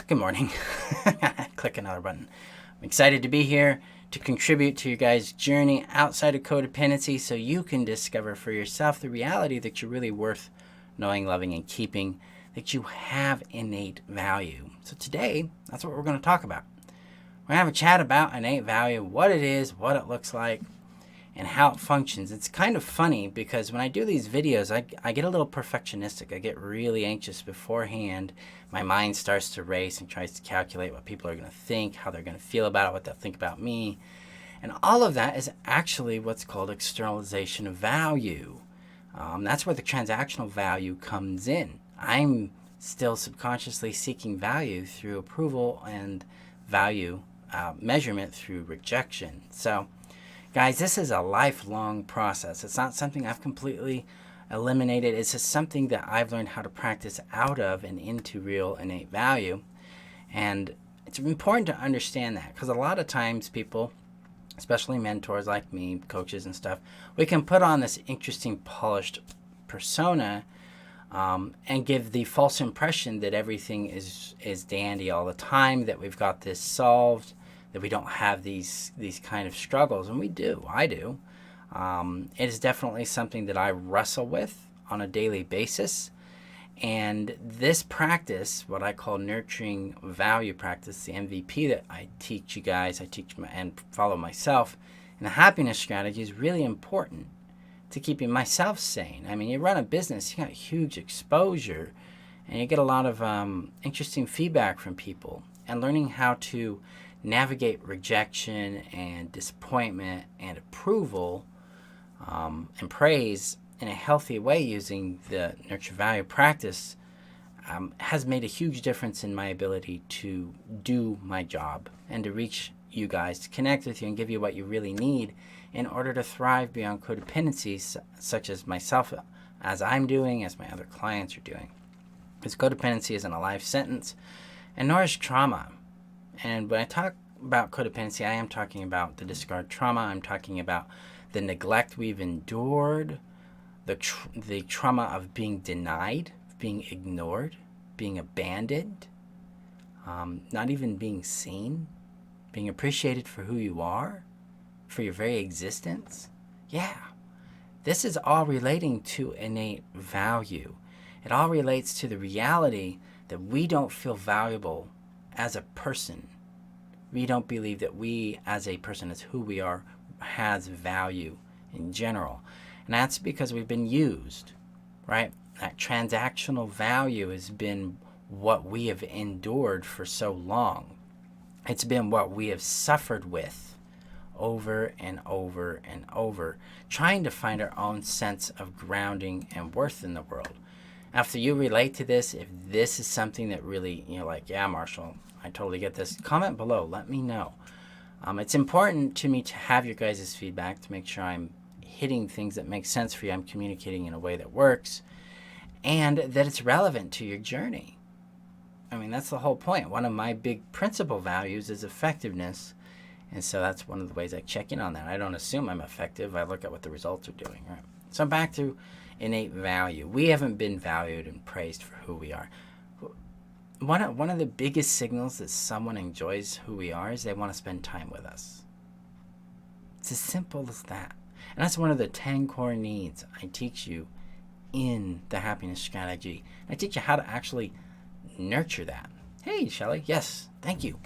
Good morning. Click another button. I'm excited to be here to contribute to your guys' journey outside of codependency so you can discover for yourself the reality that you're really worth knowing, loving, and keeping, that you have innate value. So today, that's what we're going to talk about. We're going to have a chat about innate value, what it is, what it looks like, and how it functions. It's kind of funny because when I do these videos, I get a little perfectionistic. I get really anxious beforehand. My mind starts to race and tries to calculate what people are going to think, how they're going to feel about it, what they'll think about me. And all of that is actually what's called externalization of value. That's where the transactional value comes in. I'm still subconsciously seeking value through approval and value measurement through rejection. So guys, this is a lifelong process. It's not something I've completely eliminated. It's just something that I've learned how to practice out of and into real innate value. And it's important to understand that because a lot of times people, especially mentors like me, coaches and stuff, we can put on this interesting polished persona and give the false impression that everything is dandy all the time, that we've got this solved, that we don't have these kind of struggles, and we do. I do. It is definitely something that I wrestle with on a daily basis, and this practice, what I call nurturing value practice, the MVP that I teach you guys, and follow myself, and the happiness strategy is really important to keeping myself sane. I mean, you run a business, you got huge exposure, and you get a lot of interesting feedback from people, and learning how to navigate rejection and disappointment and approval and praise in a healthy way using the nurture value practice has made a huge difference in my ability to do my job and to reach you guys, to connect with you and give you what you really need in order to thrive beyond codependencies, such as myself, as I'm doing, as my other clients are doing. Because codependency isn't a life sentence, and nor is trauma. And when I talk about codependency, I am talking about the discard trauma. I'm talking about the neglect we've endured, the trauma of being denied, being ignored, being abandoned, not even being seen, being appreciated for who you are, for your very existence. Yeah, this is all relating to innate value. It all relates to the reality that we don't feel valuable as a person. We don't believe that we as a person, as who we are, has value in general. And that's because we've been used, right? That transactional value has been what we have endured for so long. It's been what we have suffered with over and over and over, trying to find our own sense of grounding and worth in the world. After you relate to this, if this is something that really, like, yeah, Marshall, I totally get this, comment below. Let me know. It's important to me to have your guys' feedback to make sure I'm hitting things that make sense for you. I'm communicating in a way that works and that it's relevant to your journey. I mean, that's the whole point. One of my big principal values is effectiveness. And so that's one of the ways I check in on that. I don't assume I'm effective. I look at what the results are doing. Right? So back to innate value. We haven't been valued and praised for who we are. One of the biggest signals that someone enjoys who we are is they want to spend time with us. It's as simple as that. And that's one of the 10 core needs I teach you in the happiness strategy. I teach you how to actually nurture that. Hey, Shelly. Yes, thank you.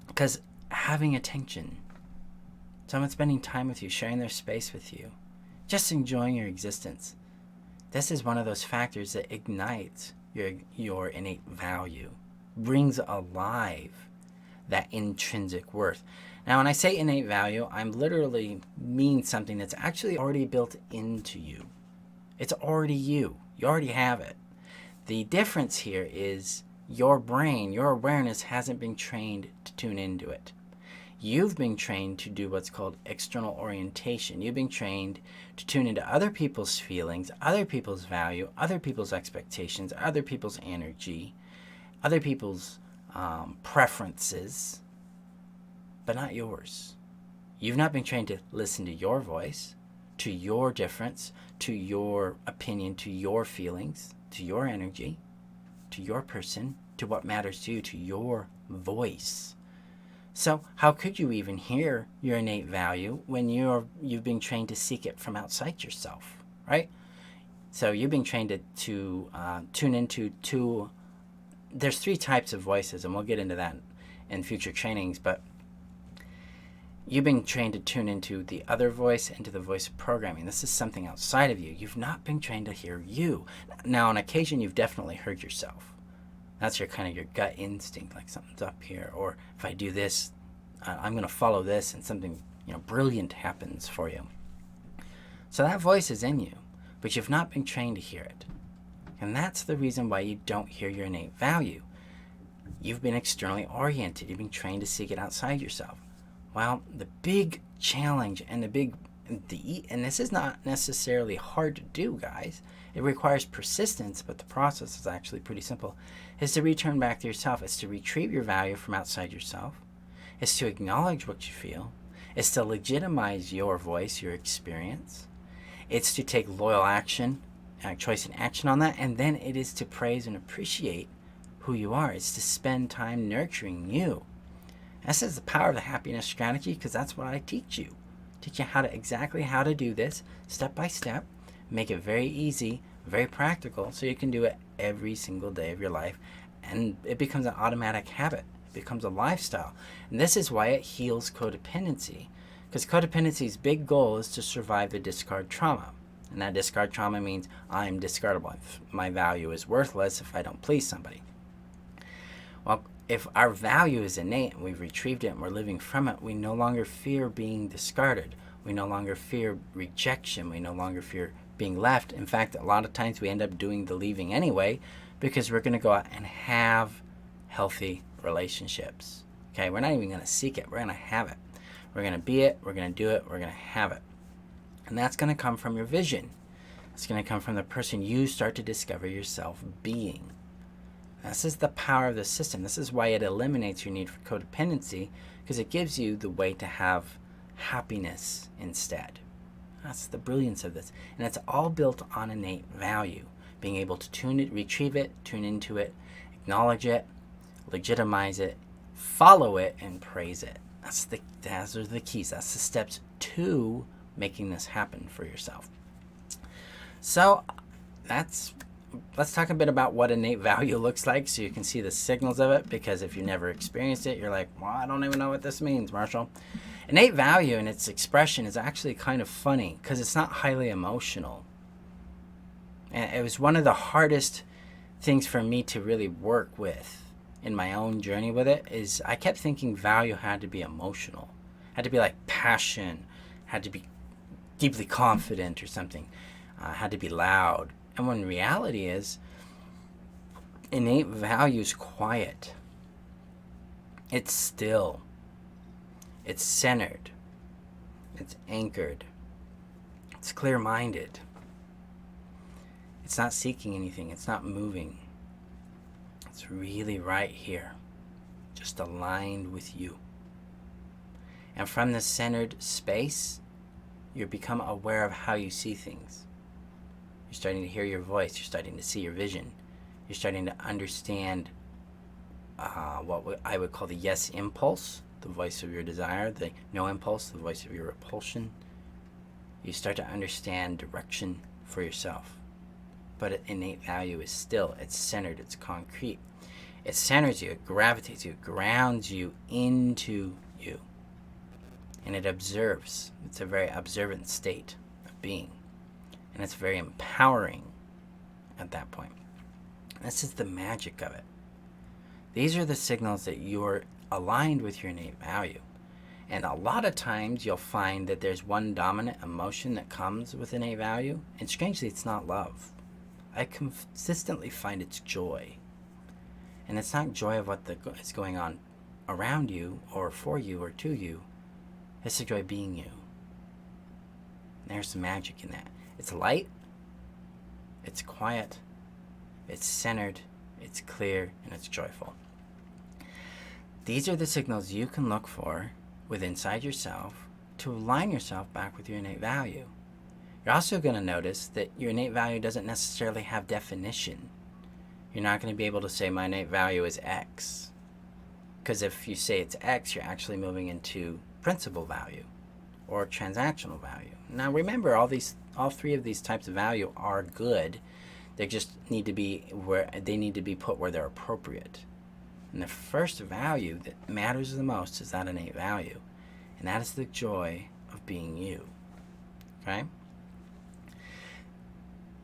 Because having attention, someone spending time with you, sharing their space with you, just enjoying your existence, this is one of those factors that ignites your innate value, brings alive that intrinsic worth. Now, when I say innate value, I'm literally mean something that's actually already built into you. It's already you. You already have it. The difference here is your brain, your awareness hasn't been trained to tune into it. You've been trained to do what's called external orientation. You've been trained to tune into other people's feelings, other people's value, other people's expectations, other people's energy, other people's preferences, but not yours. You've not been trained to listen to your voice, to your difference, to your opinion, to your feelings, to your energy, to your person, to what matters to you, to your voice. So how could you even hear your innate value when you've been trained to seek it from outside yourself, right? So you've been trained to tune into two. There's 3 types of voices, and we'll get into that in future trainings, but you've been trained to tune into the other voice, into the voice of programming. This is something outside of you. You've not been trained to hear you. Now, on occasion, you've definitely heard yourself. That's your kind of your gut instinct, like something's up here, or if I do this, I'm going to follow this, and something brilliant happens for you. So that voice is in you, but you've not been trained to hear it. And that's the reason why you don't hear your innate value. You've been externally oriented. You've been trained to seek it outside yourself. Well, the big challenge and and this is not necessarily hard to do, guys. It requires persistence, but the process is actually pretty simple, is to return back to yourself. It's to retrieve your value from outside yourself. It's to acknowledge what you feel. It's to legitimize your voice, your experience. It's to take loyal action, choice and action on that. And then it is to praise and appreciate who you are. It's to spend time nurturing you. This is the power of the happiness strategy, because that's what I teach you. Teach you exactly how to do this step by step. Make it very easy, very practical, so you can do it every single day of your life. And it becomes an automatic habit. It becomes a lifestyle. And this is why it heals codependency. Because codependency's big goal is to survive the discard trauma. And that discard trauma means I'm discardable. My value is worthless if I don't please somebody. Well, if our value is innate and we've retrieved it and we're living from it, we no longer fear being discarded. We no longer fear rejection. We no longer fear being left. In fact, a lot of times we end up doing the leaving anyway, because we're going to go out and have healthy relationships. Okay, we're not even going to seek it. We're going to have it. We're going to be it. We're going to do it. We're going to have it. And that's going to come from your vision. It's going to come from the person you start to discover yourself being. This is the power of the system. This is why it eliminates your need for codependency, because it gives you the way to have happiness instead. That's the brilliance of this. And it's all built on innate value. Being able to tune it, retrieve it, tune into it, acknowledge it, legitimize it, follow it, and praise it. Those are the keys. That's the steps to making this happen for yourself. So let's talk a bit about what innate value looks like, so you can see the signals of it, because if you never experienced it, you're like, well, I don't even know what this means, Marshall. Innate value and its expression is actually kind of funny, because it's not highly emotional. And it was one of the hardest things for me to really work with in my own journey with it, is I kept thinking value had to be emotional, had to be like passion, had to be deeply confident or something, had to be loud. And when reality is, innate value is quiet. It's still. It's centered. It's anchored. It's clear-minded. It's not seeking anything. It's not moving. It's really right here, just aligned with you. And from this centered space, you become aware of how you see things. You're starting to hear your voice. You're starting to see your vision. You're starting to understand what I would call the yes impulse, the voice of your desire, the no impulse, the voice of your repulsion. You start to understand direction for yourself. But innate value is still, it's centered, it's concrete. It centers you, it gravitates you, it grounds you into you. And it observes. It's a very observant state of being. And it's very empowering at that point. This is the magic of it. These are the signals that you're aligned with your innate value. And a lot of times you'll find that there's one dominant emotion that comes with innate value. And strangely, it's not love. I consistently find it's joy. And it's not joy of what is going on around you or for you or to you. It's the joy being you. There's some magic in that. It's light, it's quiet, it's centered, it's clear, and it's joyful. These are the signals you can look for inside yourself to align yourself back with your innate value. You're also going to notice that your innate value doesn't necessarily have definition. You're not going to be able to say my innate value is X. Because if you say it's X, you're actually moving into principal value or transactional value. Now remember, all three of these types of value are good. They just need to be put where they're appropriate. And the first value that matters the most is that innate value. And that is the joy of being you. Okay?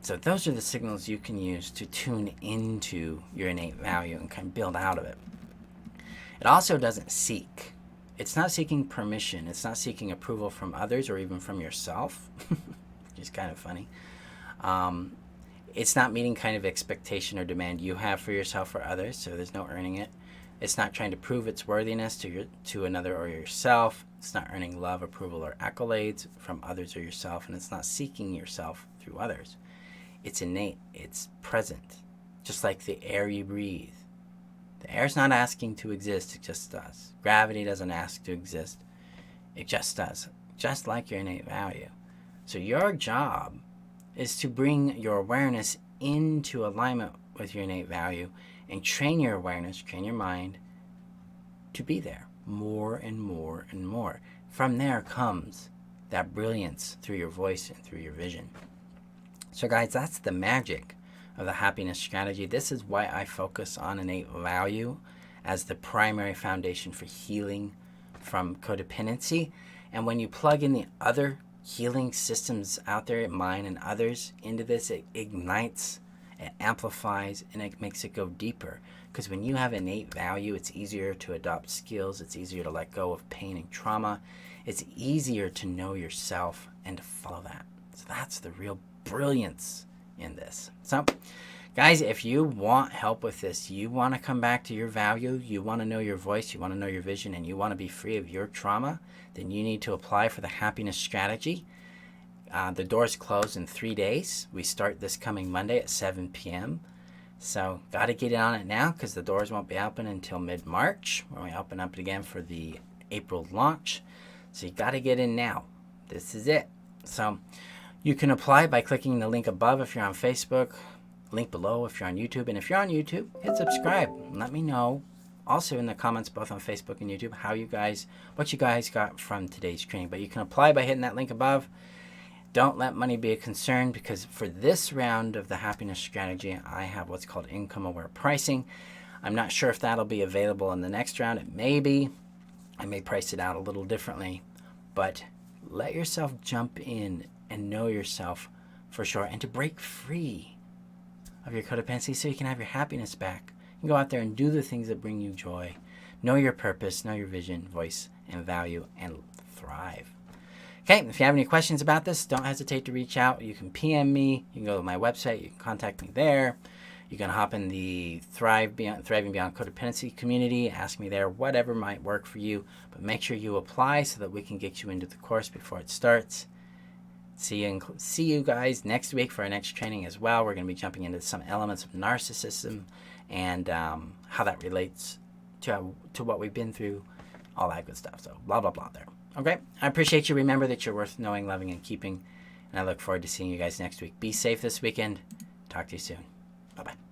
So those are the signals you can use to tune into your innate value and kind of build out of it. It also doesn't seek. It's not seeking permission. It's not seeking approval from others or even from yourself, which is kind of funny. It's not meeting kind of expectation or demand you have for yourself or others, so there's no earning it. It's not trying to prove its worthiness to another or yourself. It's not earning love, approval, or accolades from others or yourself, and it's not seeking yourself through others. It's innate. It's present, just like the air you breathe. The air's not asking to exist, it just does. Gravity doesn't ask to exist, it just does, just like your innate value. So your job is to bring your awareness into alignment with your innate value and train your awareness, train your mind to be there more and more and more. From there comes that brilliance through your voice and through your vision. So guys, that's the magic of the happiness strategy. This is why I focus on innate value as the primary foundation for healing from codependency. And when you plug in the other healing systems out there, mine and others, into this, it ignites, it amplifies, and it makes it go deeper. Because when you have innate value, it's easier to adopt skills, it's easier to let go of pain and trauma, it's easier to know yourself and to follow that. So that's the real brilliance in this. So guys, if you want help with this, you want to come back to your value, you want to know your voice, you want to know your vision, and you want to be free of your trauma, then you need to apply for the happiness strategy. The doors close in 3 days. We start this coming Monday at 7 p.m. So got to get on it now, because the doors won't be open until mid-March when we open up again for the April launch. So you got to get in now. This is it. So you can apply by clicking the link above if you're on Facebook, link below if you're on YouTube, and if you're on YouTube, hit subscribe. Let me know also in the comments both on Facebook and YouTube what you guys got from today's training. But you can apply by hitting that link above. Don't let money be a concern, because for this round of the happiness strategy, I have what's called income aware pricing. I'm not sure if that'll be available in the next round. It may be. I may price it out a little differently, but let yourself jump in and know yourself for sure, and to break free of your codependency so you can have your happiness back and go out there and do the things that bring you joy. Know your purpose, know your vision, voice, and value, and thrive. Okay, if you have any questions about this, don't hesitate to reach out. You can PM me, you can go to my website, you can contact me there. You can hop in the Thriving Beyond Codependency community, ask me there, whatever might work for you, but make sure you apply so that we can get you into the course before it starts. See you guys next week for our next training as well. We're going to be jumping into some elements of narcissism and how that relates to what we've been through, all that good stuff. So blah, blah, blah there. Okay, I appreciate you. Remember that you're worth knowing, loving, and keeping. And I look forward to seeing you guys next week. Be safe this weekend. Talk to you soon. Bye-bye.